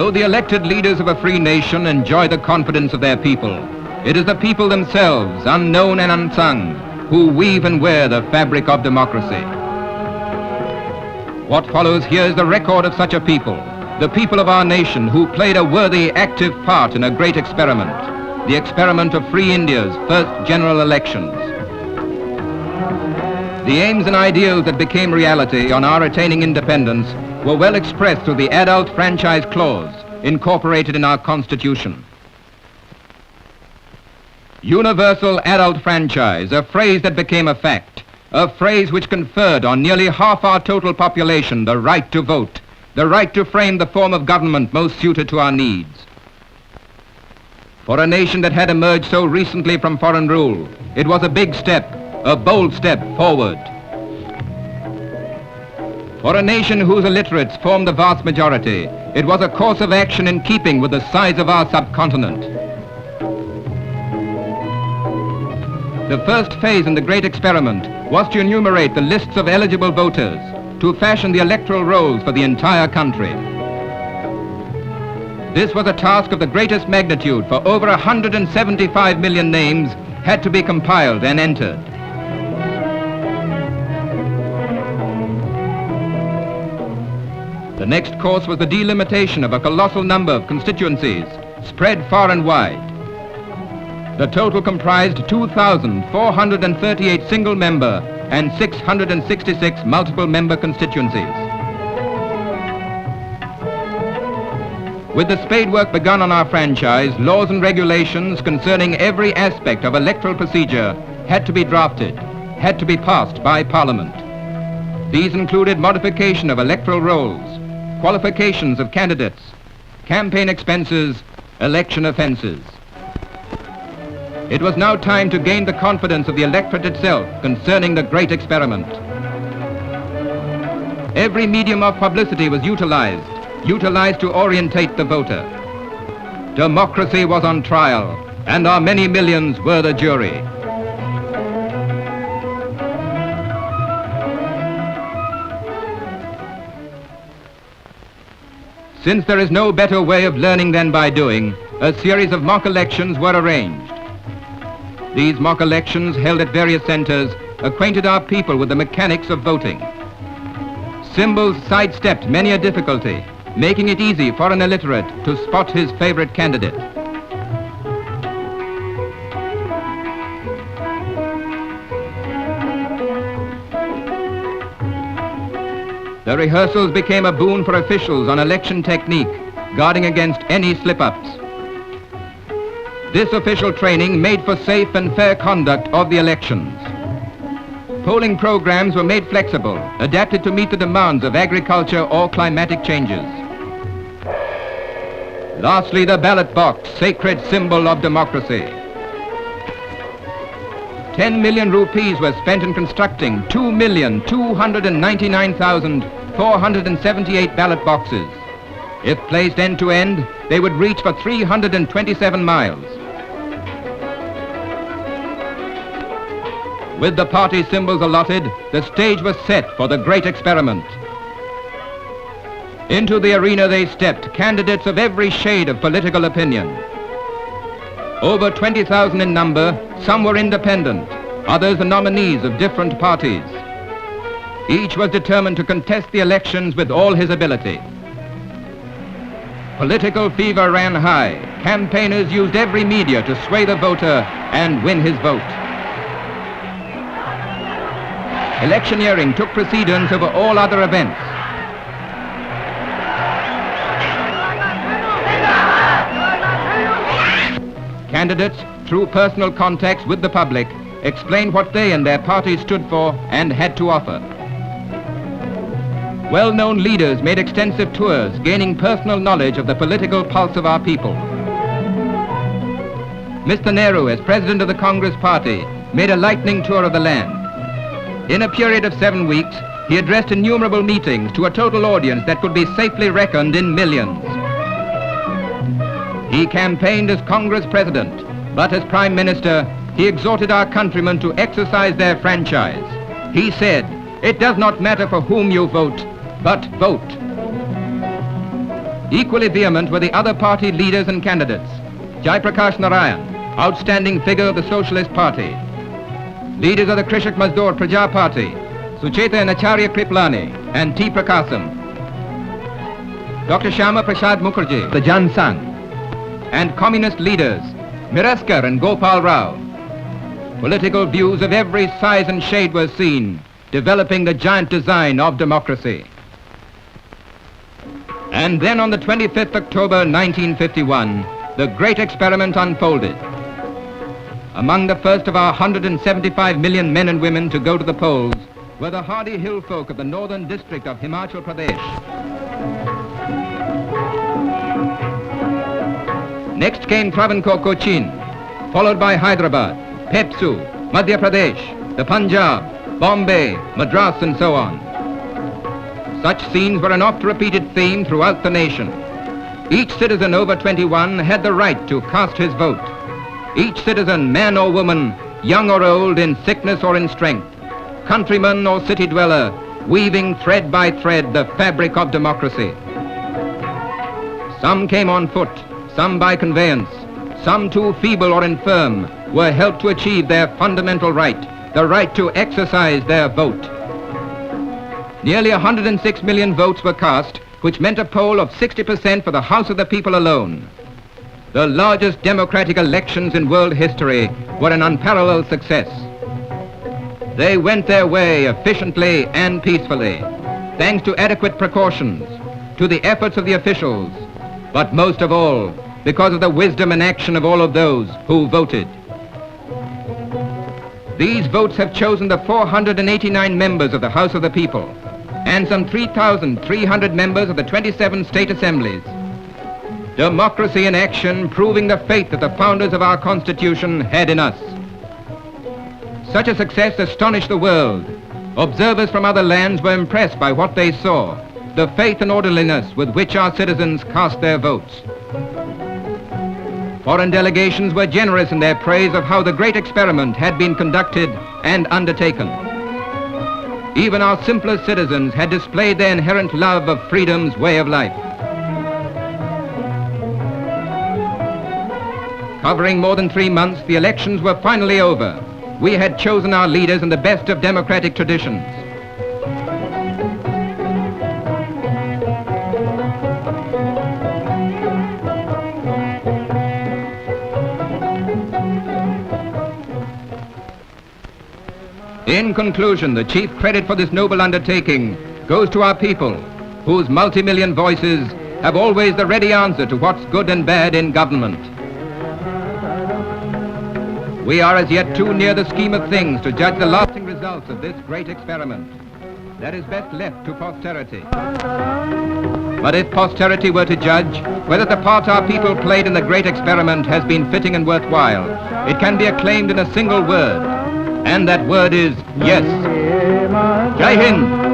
Though the elected leaders of a free nation enjoy the confidence of their people, it is the people themselves, unknown and unsung, who weave and wear the fabric of democracy. What follows here is the record of such a people, the people of our nation who played a worthy, active part in a great experiment, the experiment of free India's first general elections. The aims and ideals that became reality on our attaining independence were well expressed through the adult franchise clause incorporated in our Constitution. Universal adult franchise, a phrase that became a fact, a phrase which conferred on nearly half our total population the right to vote, the right to frame the form of government most suited to our needs. For a nation that had emerged so recently from foreign rule, it was a big step, a bold step forward. For a nation whose illiterates formed the vast majority, it was a course of action in keeping with the size of our subcontinent. The first phase in the great experiment was to enumerate the lists of eligible voters, to fashion the electoral rolls for the entire country. This was a task of the greatest magnitude, for over 175 million names had to be compiled and entered. The next course was the delimitation of a colossal number of constituencies, spread far and wide. The total comprised 2,438 single-member and 666 multiple-member constituencies. With the spade work begun on our franchise, laws and regulations concerning every aspect of electoral procedure had to be drafted, had to be passed by Parliament. These included modification of electoral rolls, qualifications of candidates, campaign expenses, election offences. It was now time to gain the confidence of the electorate itself concerning the great experiment. Every medium of publicity was utilized to orientate the voter. Democracy was on trial, and our many millions were the jury. Since there is no better way of learning than by doing, a series of mock elections were arranged. These mock elections, held at various centers, acquainted our people with the mechanics of voting. Symbols sidestepped many a difficulty, making it easy for an illiterate to spot his favorite candidate. The rehearsals became a boon for officials on election technique, guarding against any slip-ups. This official training made for safe and fair conduct of the elections. Polling programs were made flexible, adapted to meet the demands of agriculture or climatic changes. Lastly, the ballot box, sacred symbol of democracy. 10 million rupees were spent in constructing 2,299,478 ballot boxes. If placed end to end, they would reach for 327 miles. With the party symbols allotted, the stage was set for the great experiment. Into the arena they stepped, candidates of every shade of political opinion. Over 20,000 in number, some were independent, others the nominees of different parties. Each was determined to contest the elections with all his ability. Political fever ran high. Campaigners used every media to sway the voter and win his vote. Electioneering took precedence over all other events. Candidates, through personal contacts with the public, explained what they and their parties stood for and had to offer. Well-known leaders made extensive tours, gaining personal knowledge of the political pulse of our people. Mr. Nehru, as president of the Congress Party, made a lightning tour of the land. In a period of 7 weeks, he addressed innumerable meetings to a total audience that could be safely reckoned in millions. He campaigned as Congress President, but as Prime Minister, he exhorted our countrymen to exercise their franchise. He said, "It does not matter for whom you vote, but vote." Equally vehement were the other party leaders and candidates. Jaiprakash Narayan, outstanding figure of the Socialist Party. Leaders of the Krishak Mazdoor Praja Party, Sucheta and Acharya Kriplani and T. Prakasam. Dr. Shyama Prasad Mukherjee, the Jan Sangh, and communist leaders, Miraskar and Gopal Rao. Political views of every size and shade were seen, developing the giant design of democracy. And then on the 25th October 1951, the great experiment unfolded. Among the first of our 175 million men and women to go to the polls were the hardy hill folk of the northern district of Himachal Pradesh. Next came Travancore Cochin, followed by Hyderabad, Pepsu, Madhya Pradesh, the Punjab, Bombay, Madras and so on. Such scenes were an oft-repeated theme throughout the nation. Each citizen over 21 had the right to cast his vote. Each citizen, man or woman, young or old, in sickness or in strength, countryman or city dweller, weaving thread by thread the fabric of democracy. Some came on foot, some by conveyance, some too feeble or infirm, were helped to achieve their fundamental right, the right to exercise their vote. Nearly 106 million votes were cast, which meant a poll of 60% for the House of the People alone. The largest democratic elections in world history were an unparalleled success. They went their way efficiently and peacefully, thanks to adequate precautions, to the efforts of the officials, but most of all, because of the wisdom and action of all of those who voted. These votes have chosen the 489 members of the House of the People and some 3,300 members of the 27 state assemblies. Democracy in action, proving the faith that the founders of our Constitution had in us. Such a success astonished the world. Observers from other lands were impressed by what they saw, the faith and orderliness with which our citizens cast their votes. Foreign delegations were generous in their praise of how the great experiment had been conducted and undertaken. Even our simplest citizens had displayed their inherent love of freedom's way of life. Covering more than 3 months, the elections were finally over. We had chosen our leaders in the best of democratic traditions. In conclusion, the chief credit for this noble undertaking goes to our people, whose multi-million voices have always the ready answer to what's good and bad in government. We are as yet too near the scheme of things to judge the lasting results of this great experiment. That is best left to posterity. But if posterity were to judge whether the part our people played in the great experiment has been fitting and worthwhile, it can be acclaimed in a single word, and that word is yes. Jai Hind!